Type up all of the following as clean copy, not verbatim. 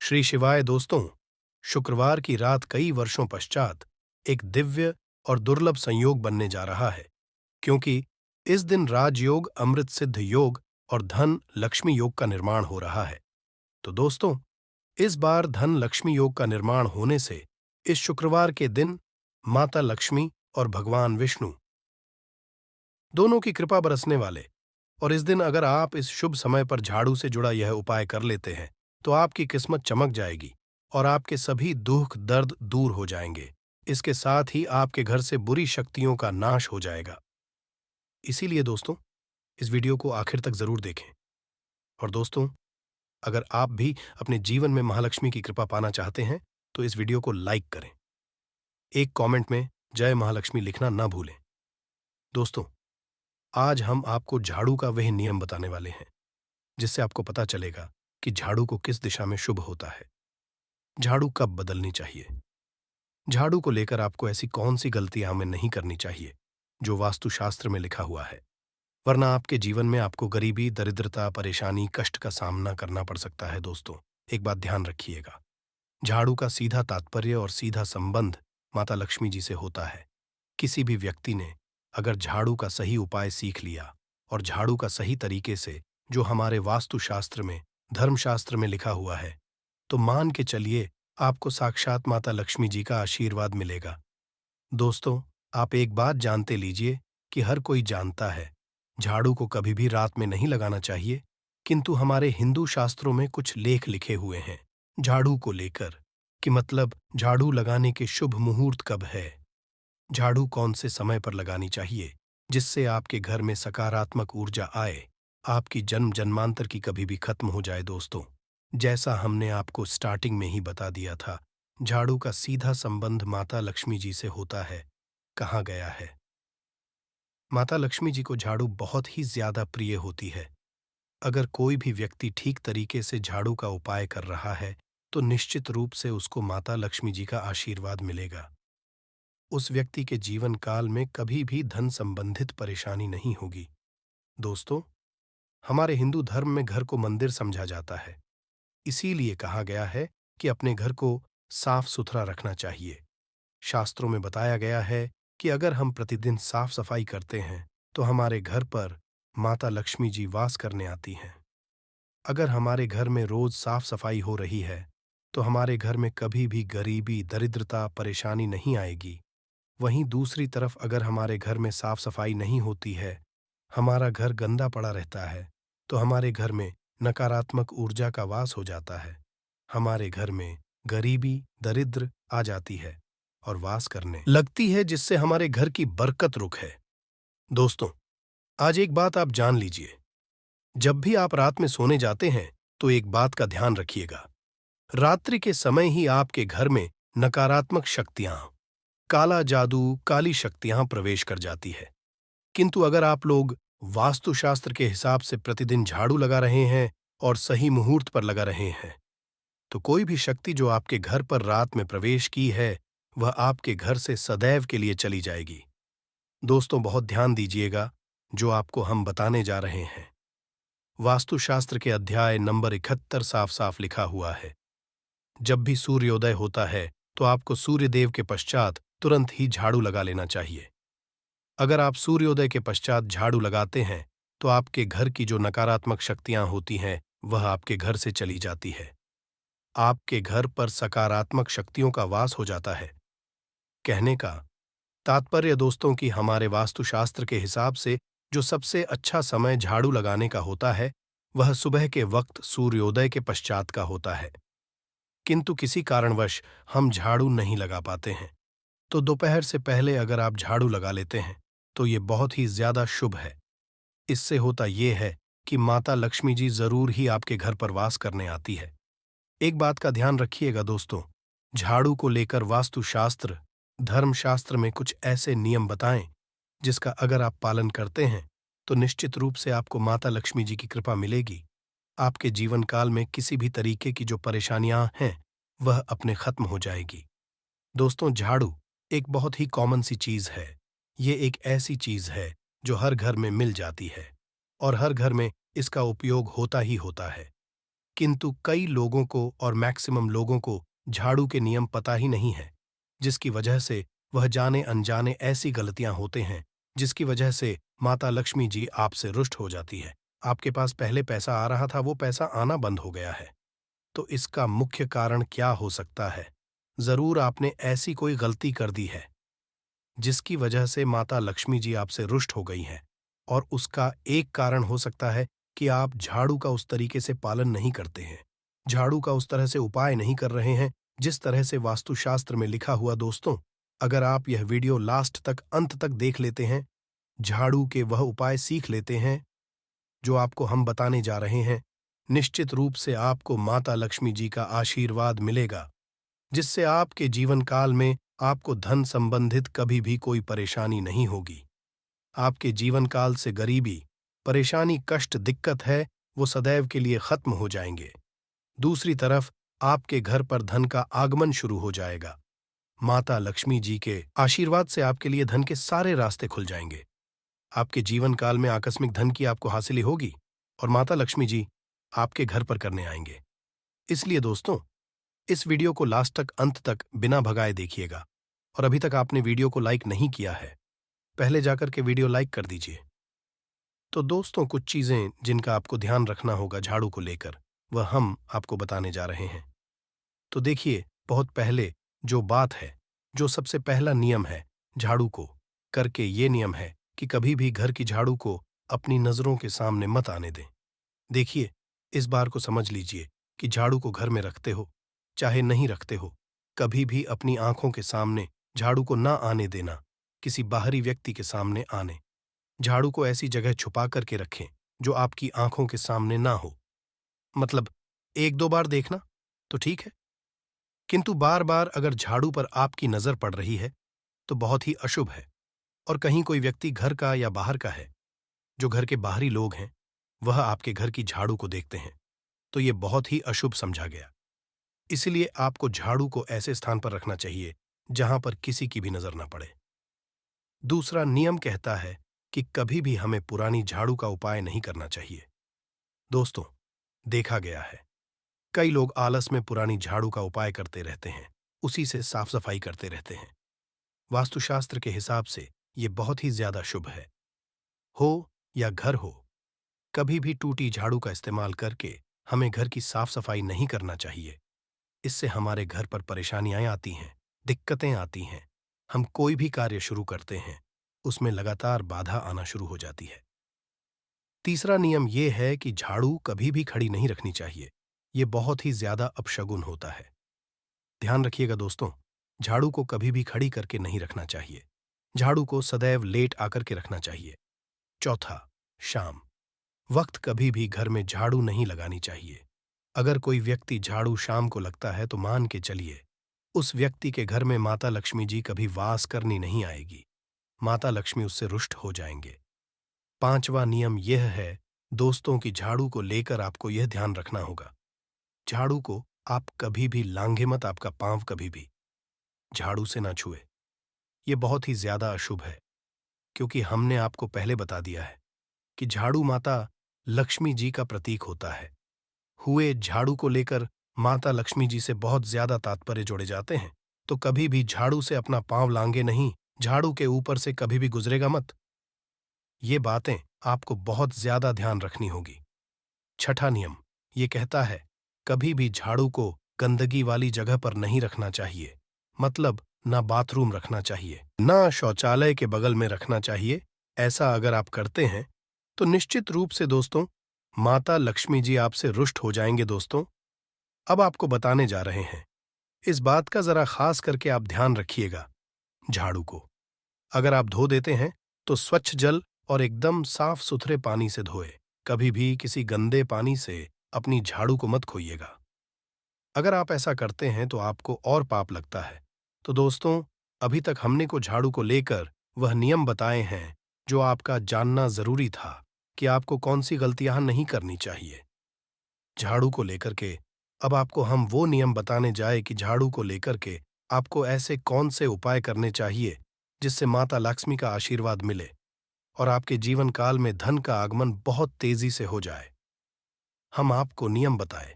श्री शिवाय दोस्तों। शुक्रवार की रात कई वर्षों पश्चात एक दिव्य और दुर्लभ संयोग बनने जा रहा है, क्योंकि इस दिन राजयोग, अमृत सिद्ध योग और धन लक्ष्मी योग का निर्माण हो रहा है। तो दोस्तों, इस बार धन लक्ष्मी योग का निर्माण होने से इस शुक्रवार के दिन माता लक्ष्मी और भगवान विष्णु दोनों की कृपा बरसने वाले। और इस दिन अगर आप इस शुभ समय पर झाड़ू से जुड़ा यह उपाय कर लेते हैं तो आपकी किस्मत चमक जाएगी और आपके सभी दुख दर्द दूर हो जाएंगे। इसके साथ ही आपके घर से बुरी शक्तियों का नाश हो जाएगा। इसीलिए दोस्तों, इस वीडियो को आखिर तक जरूर देखें। और दोस्तों, अगर आप भी अपने जीवन में महालक्ष्मी की कृपा पाना चाहते हैं तो इस वीडियो को लाइक करें। एक कमेंट में जय महालक्ष्मी लिखना ना भूलें। दोस्तों, आज हम आपको झाड़ू का वह नियम बताने वाले हैं जिससे आपको पता चलेगा कि झाड़ू को किस दिशा में शुभ होता है, झाड़ू कब बदलनी चाहिए, झाड़ू को लेकर आपको ऐसी कौन सी गलतियां हमें नहीं करनी चाहिए जो वास्तुशास्त्र में लिखा हुआ है, वरना आपके जीवन में आपको गरीबी, दरिद्रता, परेशानी, कष्ट का सामना करना पड़ सकता है। दोस्तों, एक बात ध्यान रखिएगा, झाड़ू का सीधा तात्पर्य और सीधा संबंध माता लक्ष्मी जी से होता है। किसी भी व्यक्ति ने अगर झाड़ू का सही उपाय सीख लिया और झाड़ू का सही तरीके से जो हमारे वास्तुशास्त्र में, धर्मशास्त्र में लिखा हुआ है, तो मान के चलिए आपको साक्षात माता लक्ष्मी जी का आशीर्वाद मिलेगा। दोस्तों, आप एक बात जानते लीजिए कि हर कोई जानता है झाड़ू को कभी भी रात में नहीं लगाना चाहिए, किंतु हमारे हिंदू शास्त्रों में कुछ लेख लिखे हुए हैं झाड़ू को लेकर, कि मतलब झाड़ू लगाने के शुभ मुहूर्त कब है, झाड़ू कौन से समय पर लगानी चाहिए जिससे आपके घर में सकारात्मक ऊर्जा आए, आपकी जन्म जन्मांतर की कभी भी खत्म हो जाए। दोस्तों, जैसा हमने आपको स्टार्टिंग में ही बता दिया था, झाड़ू का सीधा संबंध माता लक्ष्मी जी से होता है। कहा गया है माता लक्ष्मी जी को झाड़ू बहुत ही ज्यादा प्रिय होती है। अगर कोई भी व्यक्ति ठीक तरीके से झाड़ू का उपाय कर रहा है तो निश्चित रूप से उसको माता लक्ष्मी जी का आशीर्वाद मिलेगा। उस व्यक्ति के जीवन काल में कभी भी धन संबंधित परेशानी नहीं होगी। दोस्तों, हमारे हिंदू धर्म में घर को मंदिर समझा जाता है, इसीलिए कहा गया है कि अपने घर को साफ सुथरा रखना चाहिए। शास्त्रों में बताया गया है कि अगर हम प्रतिदिन साफ सफाई करते हैं तो हमारे घर पर माता लक्ष्मी जी वास करने आती हैं। अगर हमारे घर में रोज साफ सफाई हो रही है तो हमारे घर में कभी भी गरीबी, दरिद्रता, परेशानी नहीं आएगी। वहीं दूसरी तरफ अगर हमारे घर में साफ सफाई नहीं होती है, हमारा घर गंदा पड़ा रहता है, तो हमारे घर में नकारात्मक ऊर्जा का वास हो जाता है। हमारे घर में गरीबी, दरिद्र आ जाती है और वास करने लगती है, जिससे हमारे घर की बरकत रुक है। दोस्तों, आज एक बात आप जान लीजिए, जब भी आप रात में सोने जाते हैं तो एक बात का ध्यान रखिएगा, रात्रि के समय ही आपके घर में नकारात्मक शक्तियां, काला जादू, काली शक्तियां प्रवेश कर जाती है। किंतु अगर आप लोग वास्तुशास्त्र के हिसाब से प्रतिदिन झाड़ू लगा रहे हैं और सही मुहूर्त पर लगा रहे हैं तो कोई भी शक्ति जो आपके घर पर रात में प्रवेश की है वह आपके घर से सदैव के लिए चली जाएगी। दोस्तों, बहुत ध्यान दीजिएगा जो आपको हम बताने जा रहे हैं। वास्तुशास्त्र के अध्याय नंबर 71 साफ साफ लिखा हुआ है, जब भी सूर्योदय होता है तो आपको सूर्यदेव के पश्चात तुरंत ही झाड़ू लगा लेना चाहिए। अगर आप सूर्योदय के पश्चात झाड़ू लगाते हैं तो आपके घर की जो नकारात्मक शक्तियां होती हैं वह आपके घर से चली जाती है। आपके घर पर सकारात्मक शक्तियों का वास हो जाता है। कहने का तात्पर्य दोस्तों कि हमारे वास्तुशास्त्र के हिसाब से जो सबसे अच्छा समय झाड़ू लगाने का होता है वह सुबह के वक्त सूर्योदय के पश्चात का होता है। किंतु किसी कारणवश हम झाड़ू नहीं लगा पाते हैं तो दोपहर से पहले अगर आप झाड़ू लगा लेते हैं तो ये बहुत ही ज्यादा शुभ है। इससे होता यह है कि माता लक्ष्मी जी जरूर ही आपके घर पर वास करने आती है। एक बात का ध्यान रखिएगा दोस्तों, झाड़ू को लेकर वास्तुशास्त्र, धर्मशास्त्र में कुछ ऐसे नियम बताएं जिसका अगर आप पालन करते हैं तो निश्चित रूप से आपको माता लक्ष्मी जी की कृपा मिलेगी। आपके जीवन काल में किसी भी तरीके की जो परेशानियां हैं वह अपने खत्म हो जाएगी। दोस्तों, झाड़ू एक बहुत ही कॉमन सी चीज है। ये एक ऐसी चीज है जो हर घर में मिल जाती है और हर घर में इसका उपयोग होता ही होता है। किंतु कई लोगों को और मैक्सिमम लोगों को झाड़ू के नियम पता ही नहीं है, जिसकी वजह से वह जाने अनजाने ऐसी गलतियां होते हैं जिसकी वजह से माता लक्ष्मी जी आपसे रुष्ट हो जाती है। आपके पास पहले पैसा आ रहा था, वो पैसा आना बंद हो गया है। तो इसका मुख्य कारण क्या हो सकता है? जरूर आपने ऐसी कोई गलती कर दी है जिसकी वजह से माता लक्ष्मी जी आपसे रुष्ट हो गई हैं, और उसका एक कारण हो सकता है कि आप झाड़ू का उस तरीके से पालन नहीं करते हैं, झाड़ू का उस तरह से उपाय नहीं कर रहे हैं जिस तरह से वास्तुशास्त्र में लिखा हुआ। दोस्तों, अगर आप यह वीडियो लास्ट तक अंत तक देख लेते हैं, झाड़ू के वह उपाय सीख लेते हैं जो आपको हम बताने जा रहे हैं, निश्चित रूप से आपको माता लक्ष्मी जी का आशीर्वाद मिलेगा, जिससे आपके जीवन काल में आपको धन संबंधित कभी भी कोई परेशानी नहीं होगी। आपके जीवन काल से गरीबी, परेशानी, कष्ट, दिक्कत है, वो सदैव के लिए खत्म हो जाएंगे। दूसरी तरफ आपके घर पर धन का आगमन शुरू हो जाएगा। माता लक्ष्मी जी के आशीर्वाद से आपके लिए धन के सारे रास्ते खुल जाएंगे। आपके जीवन काल में आकस्मिक धन की आपको हासिल होगी और माता लक्ष्मी जी आपके घर पर करने आएंगे। इसलिए दोस्तों, इस वीडियो को लास्ट तक अंत तक बिना भगाए देखिएगा। और अभी तक आपने वीडियो को लाइक नहीं किया है, पहले जाकर के वीडियो लाइक कर दीजिए। तो दोस्तों, कुछ चीजें जिनका आपको ध्यान रखना होगा झाड़ू को लेकर, वह हम आपको बताने जा रहे हैं। तो देखिए, बहुत पहले जो बात है, जो सबसे पहला नियम है झाड़ू को करके, ये नियम है कि कभी भी घर की झाड़ू को अपनी नजरों के सामने मत आने दें। देखिए, इस बार को समझ लीजिए कि झाड़ू को घर में रखते हो चाहे नहीं रखते हो, कभी भी अपनी आंखों के सामने झाड़ू को ना आने देना, किसी बाहरी व्यक्ति के सामने आने। झाड़ू को ऐसी जगह छुपा करके रखें जो आपकी आंखों के सामने ना हो। मतलब एक दो बार देखना तो ठीक है, किंतु बार बार अगर झाड़ू पर आपकी नजर पड़ रही है तो बहुत ही अशुभ है। और कहीं कोई व्यक्ति घर का या बाहर का है, जो घर के बाहरी लोग हैं, वह आपके घर की झाड़ू को देखते हैं, तो यह बहुत ही अशुभ समझा गया। इसलिए आपको झाड़ू को ऐसे स्थान पर रखना चाहिए जहां पर किसी की भी नजर न पड़े। दूसरा नियम कहता है कि कभी भी हमें पुरानी झाड़ू का उपाय नहीं करना चाहिए। दोस्तों, देखा गया है कई लोग आलस में पुरानी झाड़ू का उपाय करते रहते हैं, उसी से साफ सफाई करते रहते हैं। वास्तुशास्त्र के हिसाब से यह बहुत ही ज्यादा शुभ है। हो या घर हो, कभी भी टूटी झाड़ू का इस्तेमाल करके हमें घर की साफ सफाई नहीं करना चाहिए। इससे हमारे घर पर परेशानियां आती हैं, दिक्कतें आती हैं। हम कोई भी कार्य शुरू करते हैं, उसमें लगातार बाधा आना शुरू हो जाती है। तीसरा नियम यह है कि झाड़ू कभी भी खड़ी नहीं रखनी चाहिए। यह बहुत ही ज्यादा अपशगुन होता है। ध्यान रखिएगा दोस्तों, झाड़ू को कभी भी खड़ी करके नहीं रखना चाहिए। झाड़ू को सदैव लेट आकर के रखना चाहिए। चौथा, शाम वक्त कभी भी घर में झाड़ू नहीं लगानी चाहिए। अगर कोई व्यक्ति झाड़ू शाम को लगता है तो मान के चलिए उस व्यक्ति के घर में माता लक्ष्मी जी कभी वास करनी नहीं आएगी। माता लक्ष्मी उससे रुष्ट हो जाएंगे। पांचवा नियम यह है दोस्तों कि झाड़ू को लेकर आपको यह ध्यान रखना होगा, झाड़ू को आप कभी भी लांघे मत, आपका पांव कभी भी झाड़ू से ना छुए। यह बहुत ही ज्यादा अशुभ है, क्योंकि हमने आपको पहले बता दिया है कि झाड़ू माता लक्ष्मी जी का प्रतीक होता है। हुए झाड़ू को लेकर माता लक्ष्मी जी से बहुत ज्यादा तात्पर्य जोड़े जाते हैं, तो कभी भी झाड़ू से अपना पांव लांगे नहीं, झाड़ू के ऊपर से कभी भी गुजरेगा मत। ये बातें आपको बहुत ज्यादा ध्यान रखनी होगी। छठा नियम ये कहता है कभी भी झाड़ू को गंदगी वाली जगह पर नहीं रखना चाहिए। मतलब ना बाथरूम रखना चाहिए, ना शौचालय के बगल में रखना चाहिए। ऐसा अगर आप करते हैं तो निश्चित रूप से दोस्तों माता लक्ष्मी जी आपसे रुष्ट हो जाएंगे। दोस्तों, अब आपको बताने जा रहे हैं, इस बात का जरा खास करके आप ध्यान रखिएगा। झाड़ू को अगर आप धो देते हैं तो स्वच्छ जल और एकदम साफ सुथरे पानी से धोए। कभी भी किसी गंदे पानी से अपनी झाड़ू को मत खोइएगा। अगर आप ऐसा करते हैं तो आपको और पाप लगता है। तो दोस्तों, अभी तक हमने को झाड़ू को लेकर वह नियम बताए हैं जो आपका जानना जरूरी था कि आपको कौन सी गलतियां नहीं करनी चाहिए। झाड़ू को लेकर के अब आपको हम वो नियम बताने जाए कि झाड़ू को लेकर के आपको ऐसे कौन से उपाय करने चाहिए जिससे माता लक्ष्मी का आशीर्वाद मिले और आपके जीवन काल में धन का आगमन बहुत तेजी से हो जाए। हम आपको नियम बताए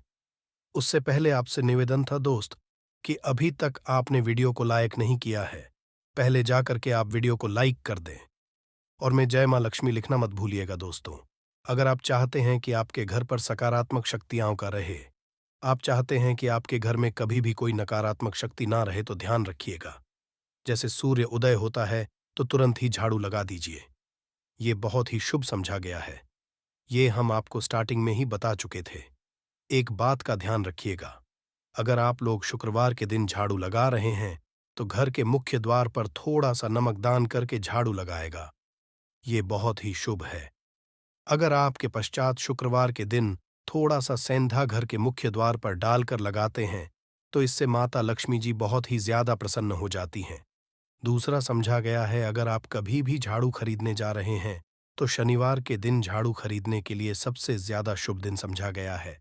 उससे पहले आपसे निवेदन था दोस्त कि अभी तक आपने वीडियो को लाइक नहीं किया है, पहले जा करके आप वीडियो को लाइक कर दें। और मैं जय माँ लक्ष्मी लिखना मत भूलिएगा दोस्तों। अगर आप चाहते हैं कि आपके घर पर सकारात्मक शक्तियाँ का रहे, आप चाहते हैं कि आपके घर में कभी भी कोई नकारात्मक शक्ति ना रहे, तो ध्यान रखिएगा। जैसे सूर्य उदय होता है तो तुरंत ही झाड़ू लगा दीजिए। ये बहुत ही शुभ समझा गया है। ये हम आपको स्टार्टिंग में ही बता चुके थे। एक बात का ध्यान रखिएगा, अगर आप लोग शुक्रवार के दिन झाड़ू लगा रहे हैं तो घर के मुख्य द्वार पर थोड़ा सा नमक दान करके झाड़ू लगाएगा। ये बहुत ही शुभ है। अगर आपके पश्चात शुक्रवार के दिन थोड़ा सा सेंधा घर के मुख्य द्वार पर डालकर लगाते हैं तो इससे माता लक्ष्मी जी बहुत ही ज्यादा प्रसन्न हो जाती हैं। दूसरा समझा गया है, अगर आप कभी भी झाड़ू खरीदने जा रहे हैं तो शनिवार के दिन झाड़ू खरीदने के लिए सबसे ज्यादा शुभ दिन समझा गया है।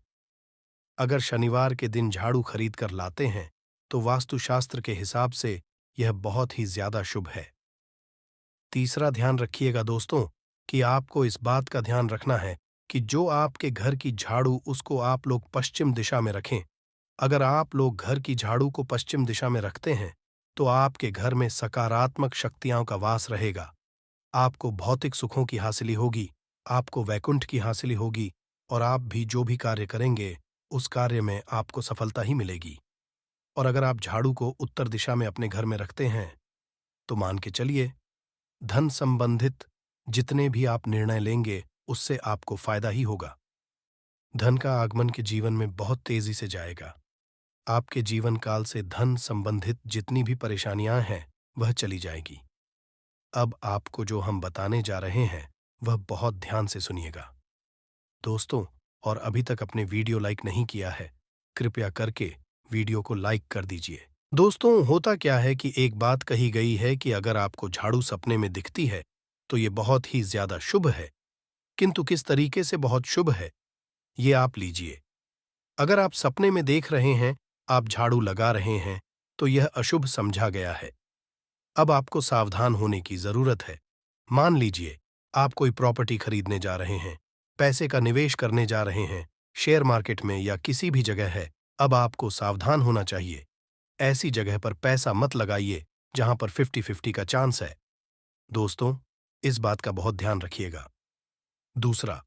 अगर शनिवार के दिन झाड़ू खरीद कर लाते हैं तो वास्तुशास्त्र के हिसाब से यह बहुत ही ज्यादा शुभ है। तीसरा ध्यान रखिएगा दोस्तों कि आपको इस बात का ध्यान रखना है कि जो आपके घर की झाड़ू उसको आप लोग पश्चिम दिशा में रखें। अगर आप लोग घर की झाड़ू को पश्चिम दिशा में रखते हैं तो आपके घर में सकारात्मक शक्तियों का वास रहेगा। आपको भौतिक सुखों की हासिली होगी, आपको वैकुंठ की हासिली होगी और आप भी जो भी कार्य करेंगे उस कार्य में आपको सफलता ही मिलेगी। और अगर आप झाड़ू को उत्तर दिशा में अपने घर में रखते हैं तो मान के चलिए, धन संबंधित जितने भी आप निर्णय लेंगे उससे आपको फायदा ही होगा। धन का आगमन के जीवन में बहुत तेजी से जाएगा। आपके जीवन काल से धन संबंधित जितनी भी परेशानियां हैं वह चली जाएगी। अब आपको जो हम बताने जा रहे हैं वह बहुत ध्यान से सुनिएगा दोस्तों। और अभी तक अपने वीडियो लाइक नहीं किया है, कृपया करके वीडियो को लाइक कर दीजिए। दोस्तों, होता क्या है कि एक बात कही गई है कि अगर आपको झाड़ू सपने में दिखती है तो ये बहुत ही ज्यादा शुभ है, किंतु किस तरीके से बहुत शुभ है ये आप लीजिए। अगर आप सपने में देख रहे हैं आप झाड़ू लगा रहे हैं तो यह अशुभ समझा गया है। अब आपको सावधान होने की जरूरत है। मान लीजिए आप कोई प्रॉपर्टी खरीदने जा रहे हैं, पैसे का निवेश करने जा रहे हैं, शेयर मार्केट में या किसी भी जगह है। अब आपको सावधान होना चाहिए। ऐसी जगह पर पैसा मत लगाइए जहां पर 50-50 का चांस है। दोस्तों, इस बात का बहुत ध्यान रखिएगा। दूसरा,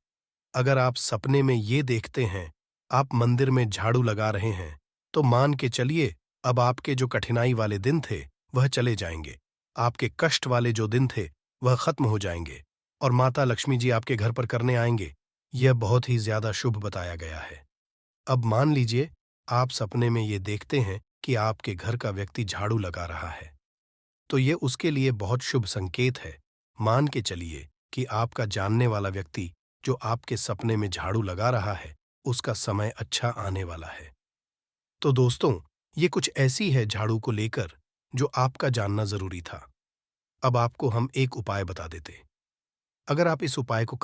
अगर आप सपने में ये देखते हैं आप मंदिर में झाड़ू लगा रहे हैं तो मान के चलिए अब आपके जो कठिनाई वाले दिन थे वह चले जाएंगे। आपके कष्ट वाले जो दिन थे वह खत्म हो जाएंगे और माता लक्ष्मी जी आपके घर पर करने आएंगे। यह बहुत ही ज्यादा शुभ बताया गया है। अब मान लीजिए आप सपने में ये देखते हैं कि आपके घर का व्यक्ति झाड़ू लगा रहा है तो ये उसके लिए बहुत शुभ संकेत है। मान के चलिए कि आपका जानने वाला व्यक्ति जो आपके सपने में झाड़ू लगा रहा है उसका समय अच्छा आने वाला है। तो दोस्तों, ये कुछ ऐसी है झाड़ू को लेकर जो आपका जानना जरूरी था। अब आपको हम एक उपाय बता देते। अगर आप इस उपाय को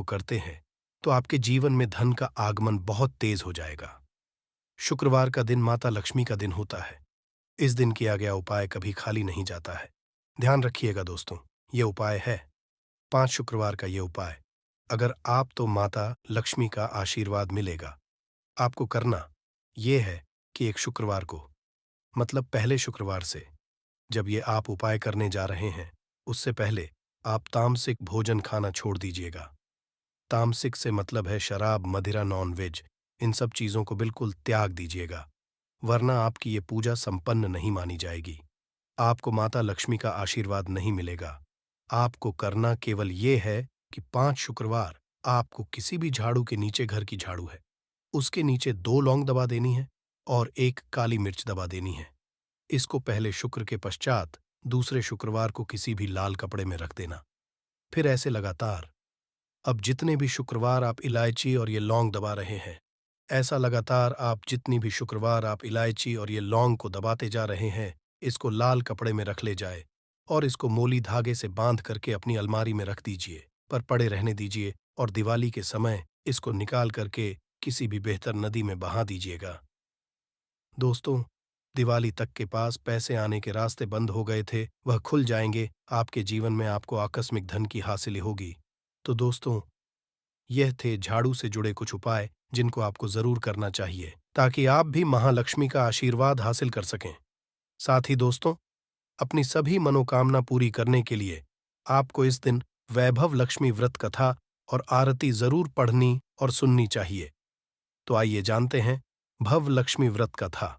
करते हैं तो आपके जीवन में धन का आगमन बहुत तेज हो जाएगा। शुक्रवार का दिन माता लक्ष्मी का दिन होता है। इस दिन किया गया उपाय कभी खाली नहीं जाता है। ध्यान रखिएगा दोस्तों, ये उपाय है 5 शुक्रवार का ये उपाय। अगर आप तो माता लक्ष्मी का आशीर्वाद मिलेगा। आपको करना ये है कि एक शुक्रवार को, मतलब पहले शुक्रवार से जब ये आप उपाय करने जा रहे हैं उससे पहले आप तामसिक भोजन खाना छोड़ दीजिएगा। तामसिक से मतलब है शराब, मदिरा, नॉन वेज, इन सब चीजों को बिल्कुल त्याग दीजिएगा, वरना आपकी ये पूजा संपन्न नहीं मानी जाएगी। आपको माता लक्ष्मी का आशीर्वाद नहीं मिलेगा। आपको करना केवल ये है कि 5 शुक्रवार आपको किसी भी झाड़ू के नीचे, घर की झाड़ू है उसके नीचे 2 लौंग दबा देनी है और 1 काली मिर्च दबा देनी है। इसको पहले शुक्र के पश्चात दूसरे शुक्रवार को किसी भी लाल कपड़े में रख देना। फिर ऐसे लगातार। अब जितने भी शुक्रवार आप इलायची और ये लौंग दबा रहे हैं, ऐसा लगातार आप जितनी भी शुक्रवार आप इलायची और ये लौंग को दबाते जा रहे हैं, इसको लाल कपड़े में रख ले जाए और इसको मोली धागे से बांध करके अपनी अलमारी में रख दीजिए, पर पड़े रहने दीजिए और दिवाली के समय इसको निकाल करके किसी भी बेहतर नदी में बहा दीजिएगा। दोस्तों, दिवाली तक के पास पैसे आने के रास्ते बंद हो गए थे, वह खुल जाएंगे। आपके जीवन में आपको आकस्मिक धन की हासिल होगी। तो दोस्तों, यह थे झाड़ू से जुड़े कुछ उपाय जिनको आपको जरूर करना चाहिए ताकि आप भी महालक्ष्मी का आशीर्वाद हासिल कर सकें। साथ ही दोस्तों, अपनी सभी मनोकामना पूरी करने के लिए आपको इस दिन वैभव लक्ष्मी व्रत कथा और आरती जरूर पढ़नी और सुननी चाहिए। तो आइए जानते हैं भव लक्ष्मी व्रत कथा।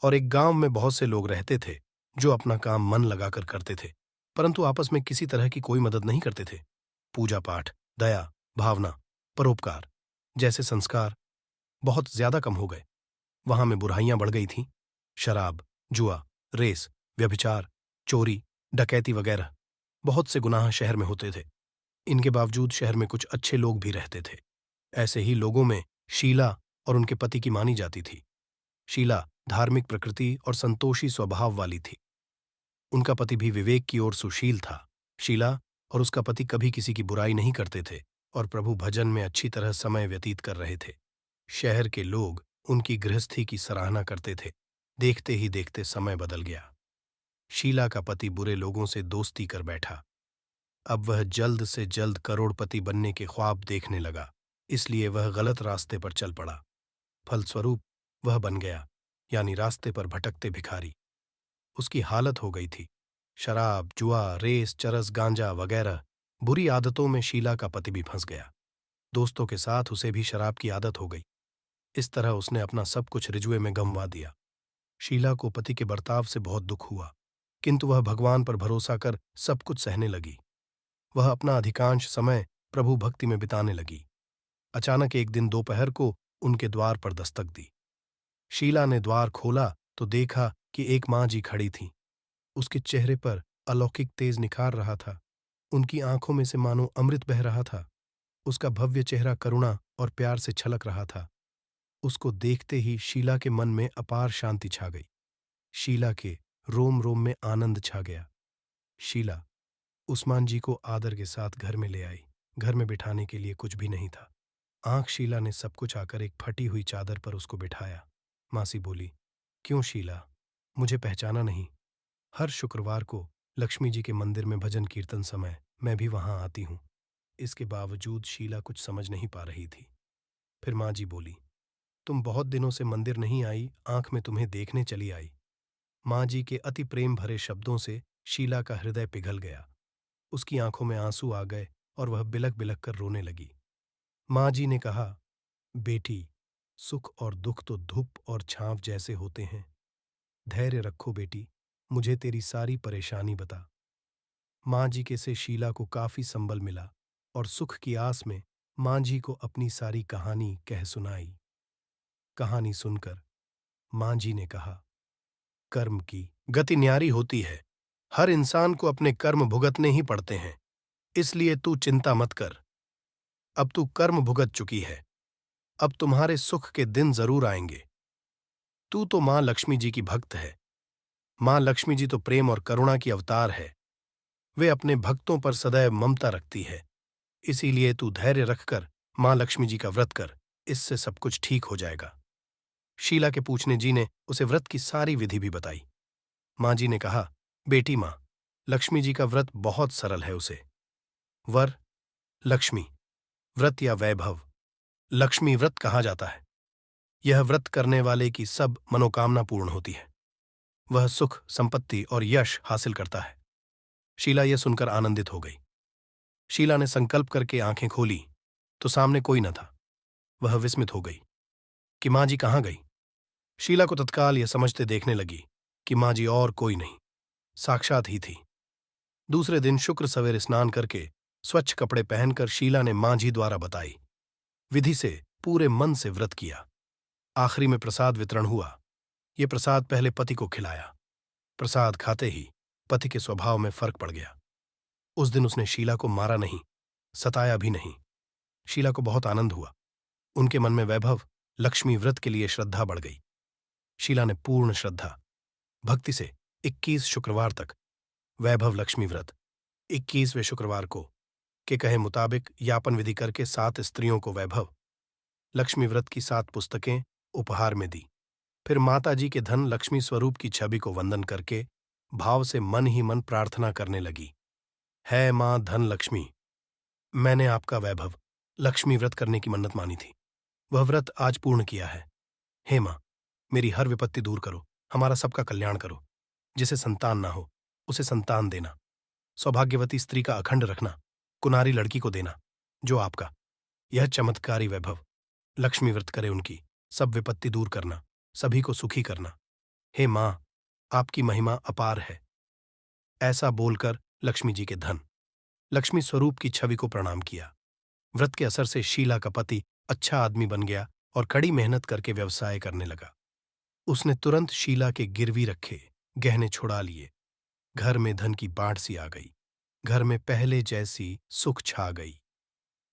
और एक गांव में बहुत से लोग रहते थे जो अपना काम मन लगाकर करते थे, परंतु आपस में किसी तरह की कोई मदद नहीं करते थे। पूजा पाठ, दया, भावना, परोपकार जैसे संस्कार बहुत ज्यादा कम हो गए। वहां में बुराइयां बढ़ गई थीं। शराब, जुआ, रेस, व्यभिचार, चोरी, डकैती वगैरह बहुत से गुनाह शहर में होते थे। इनके बावजूद शहर में कुछ अच्छे लोग भी रहते थे। ऐसे ही लोगों में शीला और उनके पति की मानी जाती थी। शीला धार्मिक प्रकृति और संतोषी स्वभाव वाली थी। उनका पति भी विवेक की ओर सुशील था। शीला और उसका पति कभी किसी की बुराई नहीं करते थे और प्रभु भजन में अच्छी तरह समय व्यतीत कर रहे थे। शहर के लोग उनकी गृहस्थी की सराहना करते थे। देखते ही देखते समय बदल गया। शीला का पति बुरे लोगों से दोस्ती कर बैठा। अब वह जल्द से जल्द करोड़पति बनने के ख्वाब देखने लगा, इसलिए वह गलत रास्ते पर चल पड़ा। फलस्वरूप वह बन गया, यानी रास्ते पर भटकते भिखारी। उसकी हालत हो गई थी। शराब, जुआ, रेस, चरस, गांजा वगैरह बुरी आदतों में शीला का पति भी फंस गया। दोस्तों के साथ उसे भी शराब की आदत हो गई। इस तरह उसने अपना सब कुछ रिजुए में गंवा दिया। शीला को पति के बर्ताव से बहुत दुख हुआ, किंतु वह भगवान पर भरोसा कर सब कुछ सहने लगी। वह अपना अधिकांश समय प्रभु भक्ति में बिताने लगी। अचानक एक दिन दोपहर को उनके द्वार पर दस्तक दी। शीला ने द्वार खोला तो देखा कि एक माँ जी खड़ी थीं। उसके चेहरे पर अलौकिक तेज निखार रहा था। उनकी आंखों में से मानो अमृत बह रहा था। उसका भव्य चेहरा करुणा और प्यार से छलक रहा था। उसको देखते ही शीला के मन में अपार शांति छा गई। शीला के रोम रोम में आनंद छा गया। शीला उस्मान जी को आदर के साथ घर में ले आई। घर में बिठाने के लिए कुछ भी नहीं था। आंख शीला ने सब कुछ आकर एक फटी हुई चादर पर उसको बिठाया। मासी बोली, क्यों शीला, मुझे पहचाना नहीं? हर शुक्रवार को लक्ष्मी जी के मंदिर में भजन कीर्तन समय मैं भी वहां आती हूं। इसके बावजूद शीला कुछ समझ नहीं पा रही थी। फिर माँ जी बोली, तुम बहुत दिनों से मंदिर नहीं आई, आंख में तुम्हें देखने चली आई। माँ जी के अति प्रेम भरे शब्दों से शीला का हृदय पिघल गया। उसकी आंखों में आंसू आ गए और वह बिलक बिलक कर रोने लगी। माँ जी ने कहा, बेटी, सुख और दुख तो धूप और छांव जैसे होते हैं। धैर्य रखो बेटी, मुझे तेरी सारी परेशानी बता। माँ जी के से शीला को काफी संबल मिला और सुख की आस में माँ जी को अपनी सारी कहानी कह सुनाई। कहानी सुनकर माँ जी ने कहा, कर्म की गति न्यारी होती है। हर इंसान को अपने कर्म भुगतने ही पड़ते हैं, इसलिए तू चिंता मत कर। अब तू कर्म भुगत चुकी है, अब तुम्हारे सुख के दिन जरूर आएंगे। तू तो मां लक्ष्मी जी की भक्त है। मां लक्ष्मी जी तो प्रेम और करुणा की अवतार है। वे अपने भक्तों पर सदैव ममता रखती है। इसीलिए तू धैर्य रखकर मां लक्ष्मी जी का व्रत कर, इससे सब कुछ ठीक हो जाएगा। शीला के पूछने जी ने उसे व्रत की सारी विधि भी बताई। मां जी ने कहा, बेटी मां, लक्ष्मी जी का व्रत बहुत सरल है। उसे वर, लक्ष्मी व्रत या वैभव लक्ष्मी व्रत कहा जाता है। यह व्रत करने वाले की सब मनोकामना पूर्ण होती है। वह सुख, संपत्ति और यश हासिल करता है। शीला यह सुनकर आनंदित हो गई। शीला ने संकल्प करके आंखें खोली तो सामने कोई न था। वह विस्मित हो गई कि माँ जी कहाँ गई। शीला को तत्काल यह समझते देखने लगी कि माँ जी और कोई नहीं, साक्षात ही थी। दूसरे दिन शुक्र सवेरे स्नान करके स्वच्छ कपड़े पहनकर शीला ने माँ जी द्वारा बताई विधि से पूरे मन से व्रत किया। आखिरी में प्रसाद वितरण हुआ। ये प्रसाद पहले पति को खिलाया। प्रसाद खाते ही पति के स्वभाव में फर्क पड़ गया। उस दिन उसने शीला को मारा नहीं, सताया भी नहीं। शीला को बहुत आनंद हुआ। उनके मन में वैभव लक्ष्मी व्रत के लिए श्रद्धा बढ़ गई। शीला ने पूर्ण श्रद्धा भक्ति से 21 शुक्रवार तक वैभव लक्ष्मी व्रत 21वें शुक्रवार को के कहे मुताबिक यापन विधि करके 7 स्त्रियों को वैभव लक्ष्मी व्रत की 7 पुस्तकें उपहार में दी। फिर माता जी के धन लक्ष्मी स्वरूप की छवि को वंदन करके भाव से मन ही मन प्रार्थना करने लगी, है मां धन लक्ष्मी, मैंने आपका वैभव लक्ष्मी व्रत करने की मन्नत मानी थी, वह व्रत आज पूर्ण किया है। हे माँ, मेरी हर विपत्ति दूर करो, हमारा सबका कल्याण करो। जिसे संतान ना हो उसे संतान देना, सौभाग्यवती स्त्री का अखंड रखना, कुनारी लड़की को देना जो आपका। यह चमत्कारी वैभव लक्ष्मी व्रत करे उनकी, सब विपत्ति दूर करना, सभी को सुखी करना। हे माँ, आपकी महिमा अपार है। ऐसा बोलकर लक्ष्मी जी के धन, लक्ष्मी स्वरूप की छवि को प्रणाम किया। व्रत के असर से शीला का पति अच्छा आदमी बन गया और कड़ी मेहनत करके व्यवसाय करने लगा। उसने तुरंत शीला के गिरवी रखे गहने छुड़ा लिए। घर में धन की बाढ़ सी आ गई। घर में पहले जैसी सुख छा गई।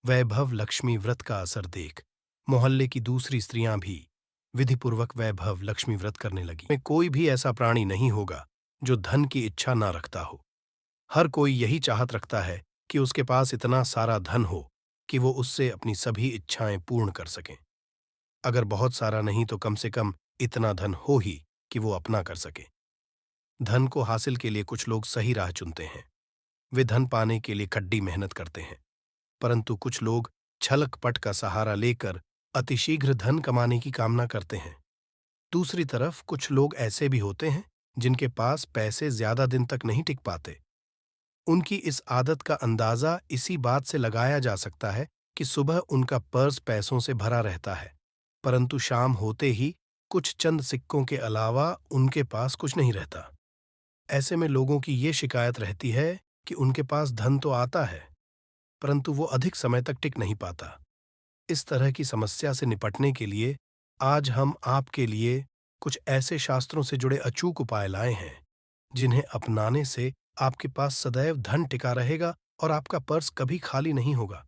वैभव लक्ष्मी व्रत का असर देख मोहल्ले की दूसरी स्त्रियां भी विधिपूर्वक वैभव लक्ष्मी व्रत करने लगी। में कोई भी ऐसा प्राणी नहीं होगा जो धन की इच्छा ना रखता हो। हर कोई यही चाहत रखता है कि उसके पास इतना सारा धन हो कि वो उससे अपनी सभी इच्छाएं पूर्ण कर सकें। अगर बहुत सारा नहीं तो कम से कम इतना धन हो ही कि वो अपना कर सके। धन को हासिल के लिए कुछ लोग सही राह चुनते हैं। वे धन पाने के लिए कड़ी मेहनत करते हैं, परंतु कुछ लोग छलकपट का सहारा लेकर अतिशीघ्र धन कमाने की कामना करते हैं। दूसरी तरफ कुछ लोग ऐसे भी होते हैं जिनके पास पैसे ज्यादा दिन तक नहीं टिक पाते। उनकी इस आदत का अंदाजा इसी बात से लगाया जा सकता है कि सुबह उनका पर्स पैसों से भरा रहता है, परंतु शाम होते ही कुछ चंद सिक्कों के अलावा उनके पास कुछ नहीं रहता। ऐसे में लोगों की ये शिकायत रहती है कि उनके पास धन तो आता है, परंतु वो अधिक समय तक टिक नहीं पाता। इस तरह की समस्या से निपटने के लिए आज हम आपके लिए कुछ ऐसे शास्त्रों से जुड़े अचूक उपाय लाए हैं, जिन्हें अपनाने से आपके पास सदैव धन टिका रहेगा और आपका पर्स कभी खाली नहीं होगा।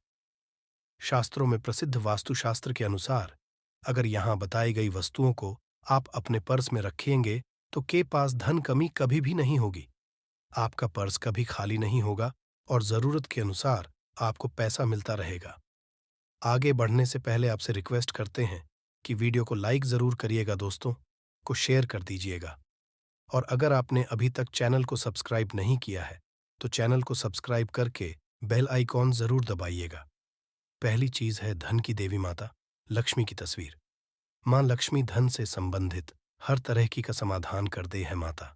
शास्त्रों में प्रसिद्ध वास्तुशास्त्र के अनुसार अगर यहां बताई गई वस्तुओं को आप अपने पर्स में रखेंगे तो के पास धन कमी कभी भी नहीं होगी। आपका पर्स कभी खाली नहीं होगा और जरूरत के अनुसार आपको पैसा मिलता रहेगा। आगे बढ़ने से पहले आपसे रिक्वेस्ट करते हैं कि वीडियो को लाइक जरूर करिएगा, दोस्तों को शेयर कर दीजिएगा, और अगर आपने अभी तक चैनल को सब्सक्राइब नहीं किया है तो चैनल को सब्सक्राइब करके बेल आइकॉन जरूर दबाइएगा। पहली चीज है धन की देवी माता लक्ष्मी की तस्वीर। मां लक्ष्मी धन से संबंधित हर तरह की का समाधान कर दे है माता।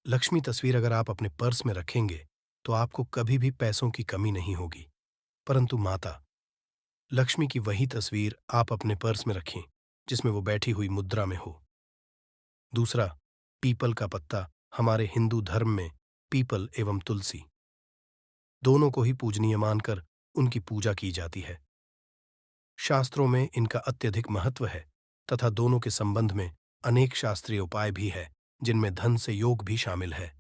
लक्ष्मी तस्वीर अगर आप अपने पर्स में रखेंगे तो आपको कभी भी पैसों की कमी नहीं होगी, परंतु माता लक्ष्मी की वही तस्वीर आप अपने पर्स में रखें जिसमें वो बैठी हुई मुद्रा में हो। दूसरा, पीपल का पत्ता। हमारे हिंदू धर्म में पीपल एवं तुलसी दोनों को ही पूजनीय मानकर उनकी पूजा की जाती है। शास्त्रों में इनका अत्यधिक महत्व है तथा दोनों के संबंध में अनेक शास्त्रीय उपाय भी है जिनमें धन से योग भी शामिल है।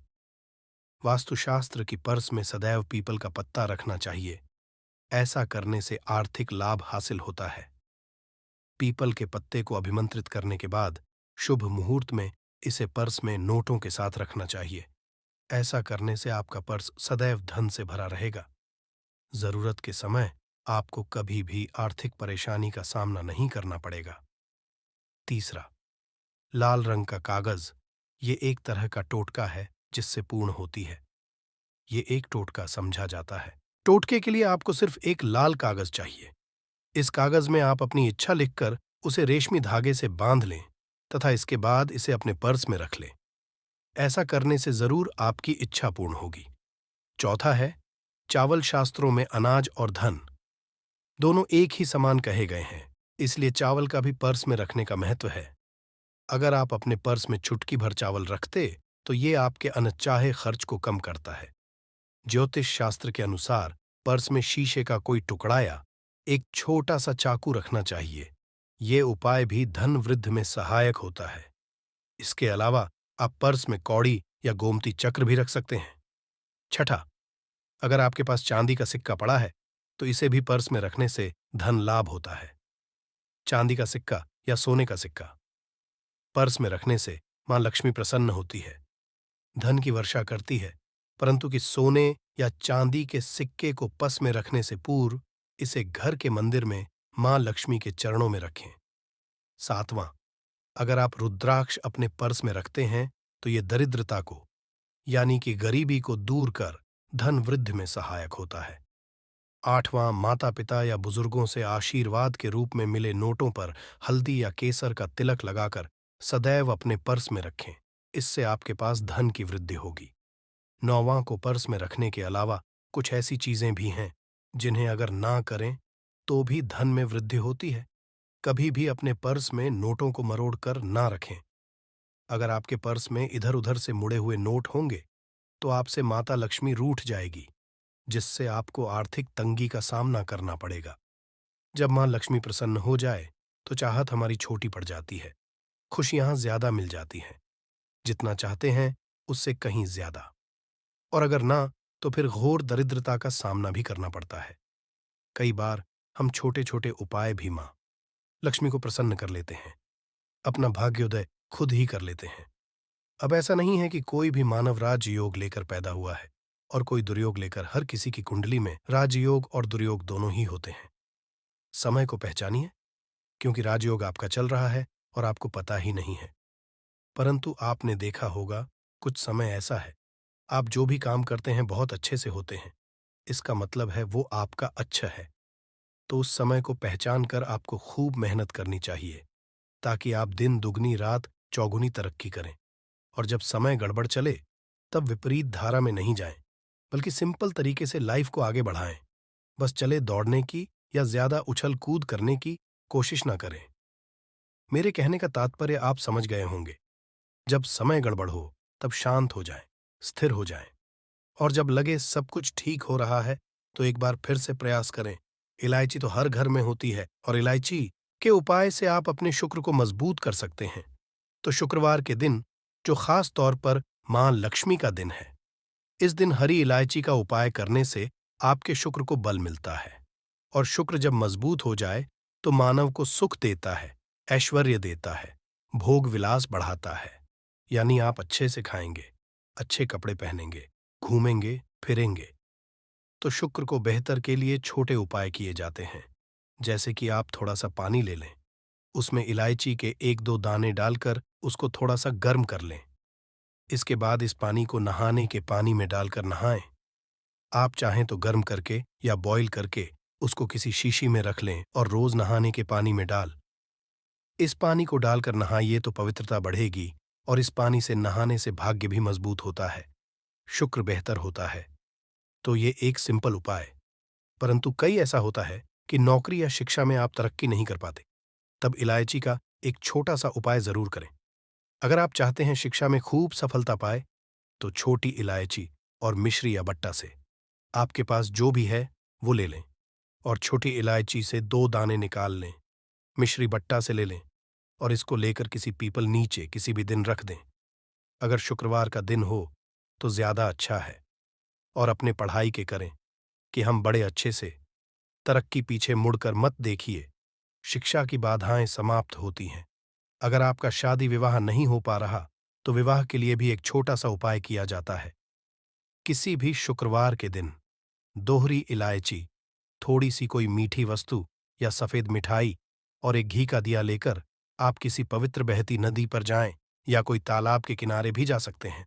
वास्तुशास्त्र की पर्स में सदैव पीपल का पत्ता रखना चाहिए। ऐसा करने से आर्थिक लाभ हासिल होता है। पीपल के पत्ते को अभिमंत्रित करने के बाद शुभ मुहूर्त में इसे पर्स में नोटों के साथ रखना चाहिए। ऐसा करने से आपका पर्स सदैव धन से भरा रहेगा। जरूरत के समय आपको कभी भी आर्थिक परेशानी का सामना नहीं करना पड़ेगा। तीसरा, लाल रंग का कागज। ये एक तरह का टोटका है जिससे पूर्ण होती है। ये एक टोटका समझा जाता है। टोटके के लिए आपको सिर्फ एक लाल कागज चाहिए। इस कागज में आप अपनी इच्छा लिखकर उसे रेशमी धागे से बांध लें तथा इसके बाद इसे अपने पर्स में रख लें। ऐसा करने से जरूर आपकी इच्छा पूर्ण होगी। चौथा है, चावल। शास्त्रों में अनाज और धन दोनों एक ही समान कहे गए हैं, इसलिए चावल का भी पर्स में रखने का महत्व है। अगर आप अपने पर्स में चुटकी भर चावल रखते तो ये आपके अनचाहे खर्च को कम करता है। ज्योतिष शास्त्र के अनुसार पर्स में शीशे का कोई टुकड़ा या एक छोटा सा चाकू रखना चाहिए। ये उपाय भी धन वृद्धि में सहायक होता है। इसके अलावा आप पर्स में कौड़ी या गोमती चक्र भी रख सकते हैं। छठा, अगर आपके पास चांदी का सिक्का पड़ा है तो इसे भी पर्स में रखने से धन लाभ होता है। चांदी का सिक्का या सोने का सिक्का पर्स में रखने से मां लक्ष्मी प्रसन्न होती है, धन की वर्षा करती है, परंतु कि सोने या चांदी के सिक्के को पर्स में रखने से पूर्व इसे घर के मंदिर में मां लक्ष्मी के चरणों में रखें। सातवां, अगर आप रुद्राक्ष अपने पर्स में रखते हैं तो ये दरिद्रता को यानी कि गरीबी को दूर कर धन वृद्धि में सहायक होता है। आठवां, माता पिता या बुजुर्गों से आशीर्वाद के रूप में मिले नोटों पर हल्दी या केसर का तिलक लगाकर सदैव अपने पर्स में रखें। इससे आपके पास धन की वृद्धि होगी। नौवां को पर्स में रखने के अलावा कुछ ऐसी चीजें भी हैं जिन्हें अगर ना करें तो भी धन में वृद्धि होती है। कभी भी अपने पर्स में नोटों को मरोड़ कर ना रखें। अगर आपके पर्स में इधर उधर से मुड़े हुए नोट होंगे तो आपसे माता लक्ष्मी रूठ जाएगी, जिससे आपको आर्थिक तंगी का सामना करना पड़ेगा। जब मां लक्ष्मी प्रसन्न हो जाए तो चाहत हमारी छोटी पड़ जाती है, खुशियां ज्यादा मिल जाती हैं, जितना चाहते हैं उससे कहीं ज्यादा। और अगर ना, तो फिर घोर दरिद्रता का सामना भी करना पड़ता है। कई बार हम छोटे छोटे उपाय भी मां लक्ष्मी को प्रसन्न कर लेते हैं, अपना भाग्योदय खुद ही कर लेते हैं। अब ऐसा नहीं है कि कोई भी मानव राजयोग लेकर पैदा हुआ है और कोई दुर्योग लेकर। हर किसी की कुंडली में राजयोग और दुर्योग दोनों ही होते हैं। समय को पहचानिए, क्योंकि राजयोग आपका चल रहा है और आपको पता ही नहीं है। परंतु आपने देखा होगा, कुछ समय ऐसा है, आप जो भी काम करते हैं बहुत अच्छे से होते हैं। इसका मतलब है वो आपका अच्छा है। तो उस समय को पहचान कर आपको खूब मेहनत करनी चाहिए, ताकि आप दिन दुगनी रात चौगुनी तरक्की करें। और जब समय गड़बड़ चले तब विपरीत धारा में नहीं जाएं, बल्कि सिंपल तरीके से लाइफ को आगे बढ़ाएं। बस चले दौड़ने की या ज्यादा उछल कूद करने की कोशिश ना करें। मेरे कहने का तात्पर्य आप समझ गए होंगे। जब समय गड़बड़ हो तब शांत हो जाएं, स्थिर हो जाएं, और जब लगे सब कुछ ठीक हो रहा है तो एक बार फिर से प्रयास करें। इलायची तो हर घर में होती है और इलायची के उपाय से आप अपने शुक्र को मजबूत कर सकते हैं। तो शुक्रवार के दिन, जो खास तौर पर मां लक्ष्मी का दिन है, इस दिन हरी इलायची का उपाय करने से आपके शुक्र को बल मिलता है। और शुक्र जब मजबूत हो जाए तो मानव को सुख देता है, ऐश्वर्य देता है, भोग विलास बढ़ाता है। यानी आप अच्छे से खाएंगे, अच्छे कपड़े पहनेंगे, घूमेंगे फिरेंगे। तो शुक्र को बेहतर के लिए छोटे उपाय किए जाते हैं, जैसे कि आप थोड़ा सा पानी ले लें, उसमें इलायची के एक दो दाने डालकर उसको थोड़ा सा गर्म कर लें। इसके बाद इस पानी को नहाने के पानी में डालकर नहाएं। आप चाहें तो गर्म करके या बॉईल करके उसको किसी शीशी में रख लें और रोज नहाने के पानी में डाल इस पानी को डालकर नहाइए तो पवित्रता बढ़ेगी, और इस पानी से नहाने से भाग्य भी मजबूत होता है, शुक्र बेहतर होता है। तो ये एक सिंपल उपाय। परंतु कई ऐसा होता है कि नौकरी या शिक्षा में आप तरक्की नहीं कर पाते, तब इलायची का एक छोटा सा उपाय जरूर करें। अगर आप चाहते हैं शिक्षा में खूब सफलता पाए, तो छोटी इलायची और मिश्री या बट्टा से आपके पास जो भी है वो ले लें, और छोटी इलायची से दो दाने निकाल लें, मिश्री बट्टा से ले लें, और इसको लेकर किसी पीपल नीचे किसी भी दिन रख दें। अगर शुक्रवार का दिन हो तो ज्यादा अच्छा है। और अपने पढ़ाई के करें कि हम बड़े अच्छे से तरक्की पीछे मुड़कर मत देखिए। शिक्षा की बाधाएं समाप्त होती हैं। अगर आपका शादी विवाह नहीं हो पा रहा तो विवाह के लिए भी एक छोटा सा उपाय किया जाता है। किसी भी शुक्रवार के दिन दोहरी इलायची, थोड़ी सी कोई मीठी वस्तु या सफेद मिठाई और एक घी का दिया लेकर आप किसी पवित्र बहती नदी पर जाएं, या कोई तालाब के किनारे भी जा सकते हैं।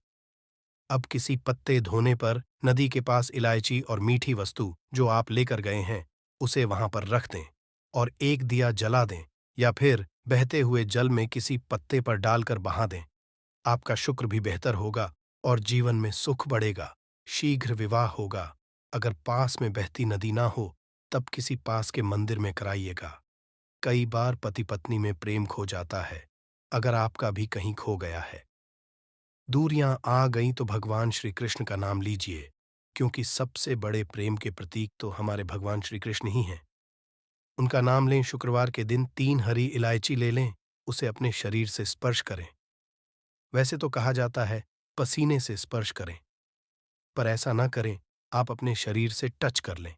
अब किसी पत्ते धोने पर नदी के पास इलायची और मीठी वस्तु जो आप लेकर गए हैं उसे वहां पर रख दें और एक दिया जला दें, या फिर बहते हुए जल में किसी पत्ते पर डालकर बहा दें। आपका शुक्र भी बेहतर होगा और जीवन में सुख बढ़ेगा, शीघ्र विवाह होगा। अगर पास में बहती नदी ना हो तब किसी पास के मंदिर में कराइएगा। कई बार पति पत्नी में प्रेम खो जाता है। अगर आपका भी कहीं खो गया है, दूरियां आ गईं तो भगवान श्री कृष्ण का नाम लीजिए, क्योंकि सबसे बड़े प्रेम के प्रतीक तो हमारे भगवान श्री कृष्ण ही हैं। उनका नाम लें। शुक्रवार के दिन 3 हरी इलायची ले लें, उसे अपने शरीर से स्पर्श करें। वैसे तो कहा जाता है पसीने से स्पर्श करें, पर ऐसा ना करें, आप अपने शरीर से टच कर लें,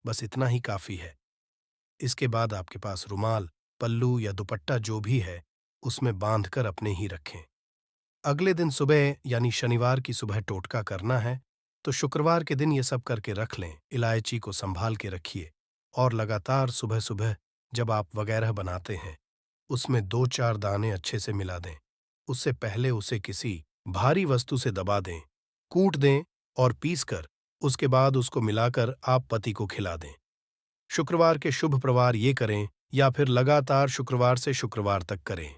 बस इतना ही काफी है। इसके बाद आपके पास रुमाल, पल्लू या दुपट्टा जो भी है उसमें बांधकर अपने ही रखें। अगले दिन सुबह यानी शनिवार की सुबह टोटका करना है, तो शुक्रवार के दिन ये सब करके रख लें। इलायची को संभाल के रखिए और लगातार सुबह सुबह जब आप वगैरह बनाते हैं उसमें 2-4 दाने अच्छे से मिला दें। उससे पहले उसे किसी भारी वस्तु से दबा दें, कूट दें और पीसकर उसके बाद उसको मिलाकर आप पति को खिला दें। शुक्रवार के शुभ प्रवार ये करें या फिर लगातार शुक्रवार से शुक्रवार तक करें।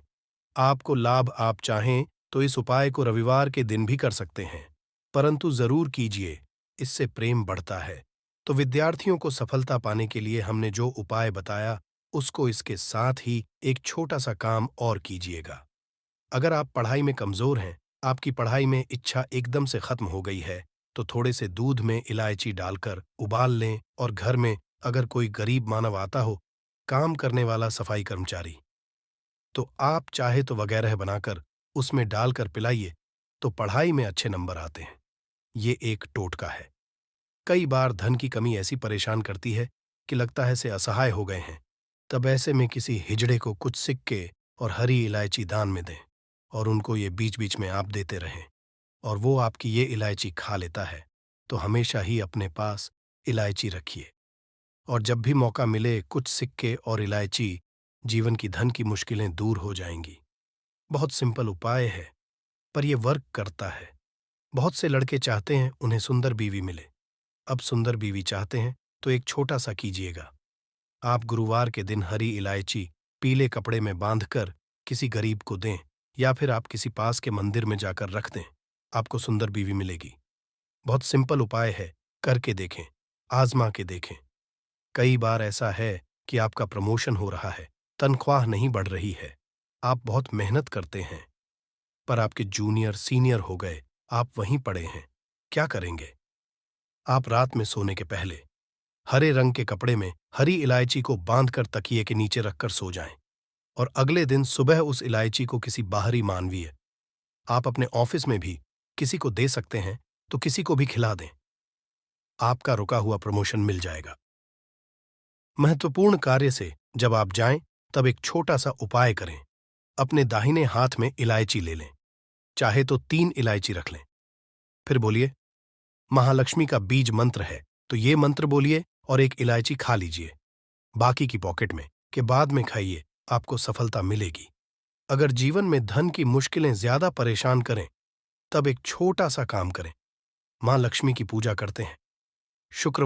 आपको लाभ आप चाहें तो इस उपाय को रविवार के दिन भी कर सकते हैं, परंतु जरूर कीजिए, इससे प्रेम बढ़ता है। तो विद्यार्थियों को सफलता पाने के लिए हमने जो उपाय बताया, उसको इसके साथ ही एक छोटा सा काम और कीजिएगा। अगर आप पढ़ाई में कमजोर हैं, आपकी पढ़ाई में इच्छा एकदम से खत्म हो गई है, तो थोड़े से दूध में इलायची डालकर उबाल लें और घर में अगर कोई गरीब मानव आता हो, काम करने वाला सफाई कर्मचारी, तो आप चाहे तो वगैरह बनाकर उसमें डालकर पिलाइए, तो पढ़ाई में अच्छे नंबर आते हैं। ये एक टोटका है। कई बार धन की कमी ऐसी परेशान करती है कि लगता है से असहाय हो गए हैं। तब ऐसे में किसी हिजड़े को कुछ सिक्के और हरी इलायची दान में दें और उनको ये बीच बीच में आप देते रहें और वो आपकी ये इलायची खा लेता है, तो हमेशा ही अपने पास इलायची रखिए और जब भी मौका मिले कुछ सिक्के और इलायची, जीवन की धन की मुश्किलें दूर हो जाएंगी। बहुत सिंपल उपाय है, पर यह वर्क करता है। बहुत से लड़के चाहते हैं उन्हें सुंदर बीवी मिले। अब सुंदर बीवी चाहते हैं तो एक छोटा सा कीजिएगा। आप गुरुवार के दिन हरी इलायची पीले कपड़े में बांधकर किसी गरीब को दें या फिर आप किसी पास के मंदिर में जाकर रख दें, आपको सुंदर बीवी मिलेगी। बहुत सिंपल उपाय है, करके देखें, आजमा के देखें। कई बार ऐसा है कि आपका प्रमोशन हो रहा है, तनख्वाह नहीं बढ़ रही है, आप बहुत मेहनत करते हैं, पर आपके जूनियर सीनियर हो गए, आप वहीं पड़े हैं। क्या करेंगे? आप रात में सोने के पहले हरे रंग के कपड़े में हरी इलायची को बांधकर तकिए के नीचे रखकर सो जाएं और अगले दिन सुबह उस इलायची को किसी बाहरी मानवीय, आप अपने ऑफिस में भी किसी को दे सकते हैं, तो किसी को भी खिला दें। आपका रुका हुआ प्रमोशन मिल जाएगा। महत्वपूर्ण कार्य से जब आप जाएं, तब एक छोटा सा उपाय करें। अपने दाहिने हाथ में इलायची ले लें, चाहे तो 3 इलायची रख लें। फिर बोलिए, महालक्ष्मी का बीज मंत्र है, तो ये मंत्र बोलिए और एक इलायची खा लीजिए। बाकी की पॉकेट में के बाद में खाइए, आपको सफलता मिलेगी। अगर जीवन में धन की मुश्किलें ज्यादा परेशान करें, तब एक छोटा सा काम करें। मां लक्ष्मी की पूजा करते हैं, शुक्र